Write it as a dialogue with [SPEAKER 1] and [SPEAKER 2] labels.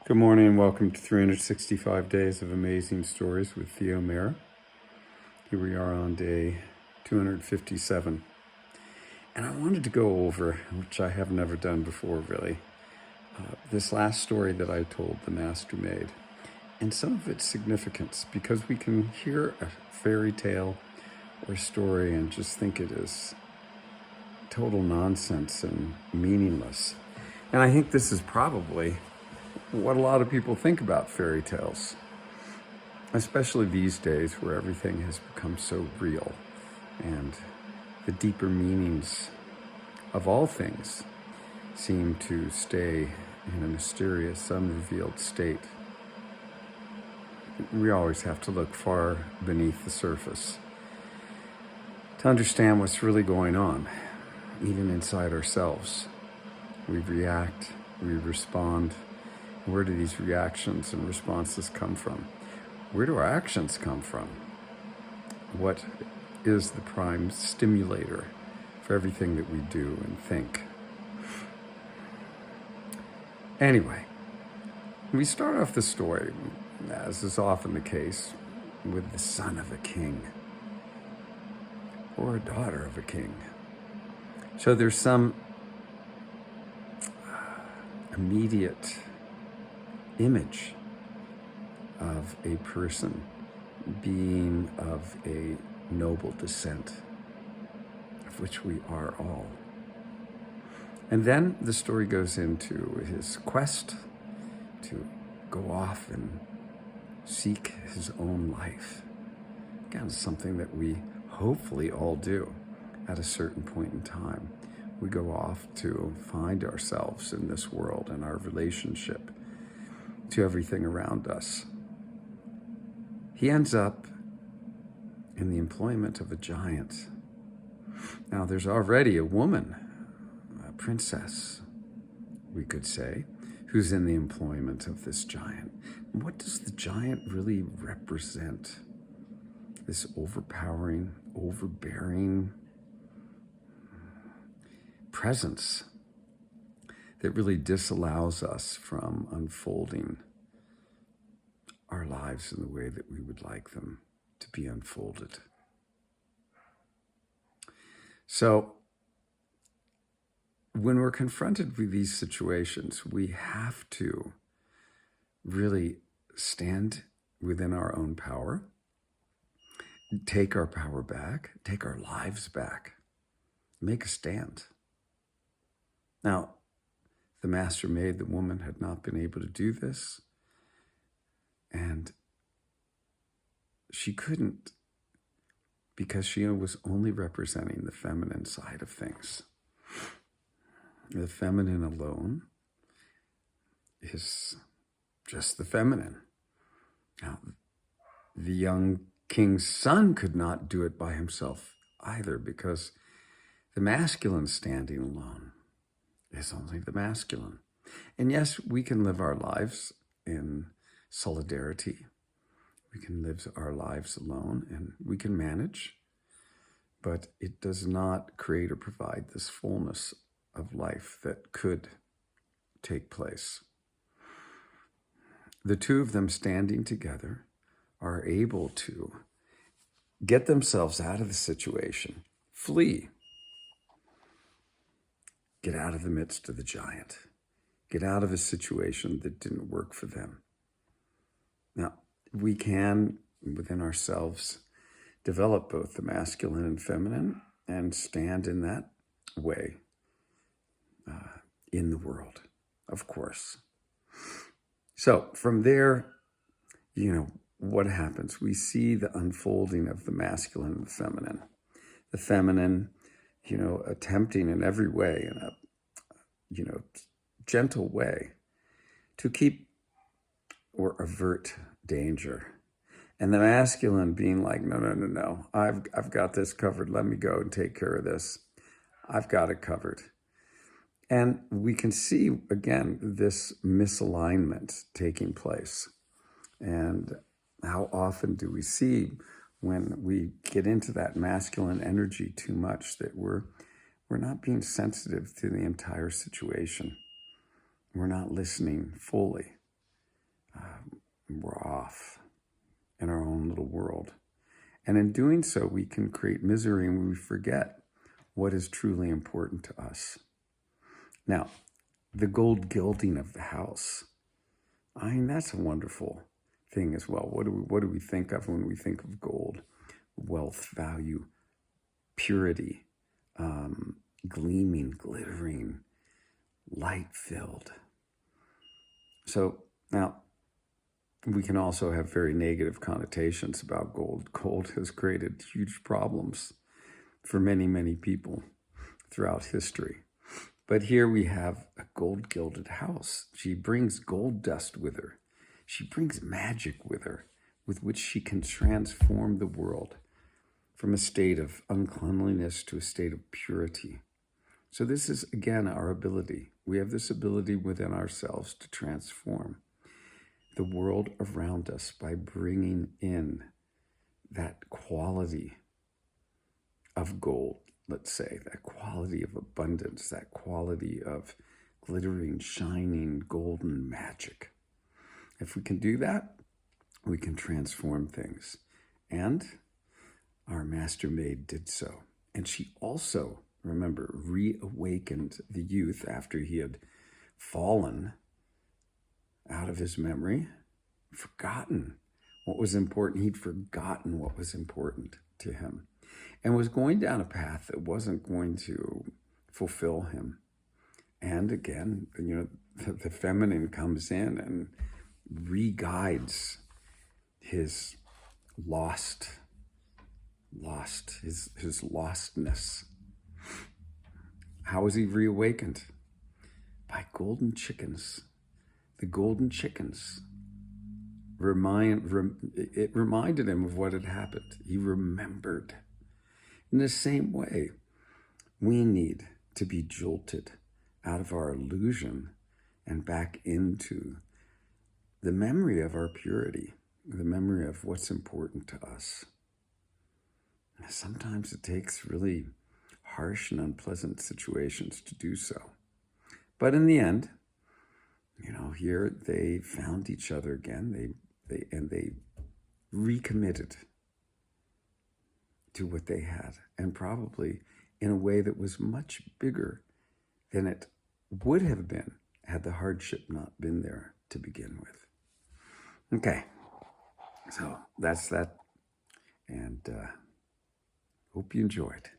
[SPEAKER 1] Good morning and welcome to 365 Days of Amazing Stories with Theo Mera. Here we are on day 257. And I wanted to go over, which I have never done before really, this last story that I told, The Master Maid, and some of its significance, because we can hear a fairy tale or story and just think it is total nonsense and meaningless. And I think this is probably what a lot of people think about fairy tales, especially these days where everything has become so real and the deeper meanings of all things seem to stay in a mysterious, unrevealed state. We always have to look far beneath the surface to understand what's really going on, even inside ourselves. We react, we respond. Where do these reactions and responses come from? Where do our actions come from? What is the prime stimulator for everything that we do and think? Anyway, we start off the story, as is often the case, with the son of a king or a daughter of a king. So there's some immediate image of a person being of a noble descent, of which we are all. And then the story goes into his quest to go off and seek his own life. Again, something that we hopefully all do at a certain point in time. We go off to find ourselves in this world and our relationship to everything around us. He ends up in the employment of a giant. Now, there's already a woman, a princess, we could say, who's in the employment of this giant. And what does the giant really represent? This overpowering, overbearing presence that really disallows us from unfolding our lives in the way that we would like them to be unfolded. So, when we're confronted with these situations, we have to really stand within our own power, take our power back, take our lives back, make a stand. Now, the master maid, the woman, had not been able to do this. And she couldn't, because she was only representing the feminine side of things. The feminine alone is just the feminine. Now, the young king's son could not do it by himself either, because the masculine standing alone is only the masculine. And yes, we can live our lives in solidarity. We can live our lives alone and we can manage, but it does not create or provide this fullness of life that could take place. The two of them standing together are able to get themselves out of the situation, flee, get out of the midst of the giant, get out of a situation that didn't work for them. Now, we can, within ourselves, develop both the masculine and feminine and stand in that way in the world, of course. So from there, what happens? We see the unfolding of the masculine and the feminine. The feminine, attempting in every way, in a, gentle way, to keep or avert danger. And the masculine being like, no, I've got this covered. Let me go and take care of this. I've got it covered. And we can see, again, this misalignment taking place. And how often do we see when we get into that masculine energy too much that we're not being sensitive to the entire situation. We're not listening fully. we're off in our own little world. And in doing so, we can create misery and we forget what is truly important to us. Now, the gold gilding of the house, I mean, that's a wonderful thing as well. What do we think of when we think of gold? Wealth, value, purity, gleaming, glittering, light-filled. So now, we can also have very negative connotations about gold. Gold has created huge problems for many, many people throughout history. But here we have a gold-gilded house. She brings gold dust with her. She brings magic with her, with which she can transform the world from a state of uncleanliness to a state of purity. So this is, again, our ability. We have this ability within ourselves to transform the world around us by bringing in that quality of gold, let's say, that quality of abundance, that quality of glittering, shining, golden magic. If we can do that, we can transform things. And our master maid did so. And she also, remember, reawakened the youth after he had fallen out of his memory, forgotten what was important. He'd forgotten what was important to him and was going down a path that wasn't going to fulfill him. And again, the feminine comes in and re-guides his his lostness. How was he reawakened? By golden chickens. The golden chickens it reminded him of what had happened. He remembered. In the same way, we need to be jolted out of our illusion and back into the memory of our purity, the memory of what's important to us. Sometimes it takes really harsh and unpleasant situations to do so. But in the end, here they found each other again. They recommitted to what they had, and probably in a way that was much bigger than it would have been had the hardship not been there to begin with. Okay, so that's that, and hope you enjoyed.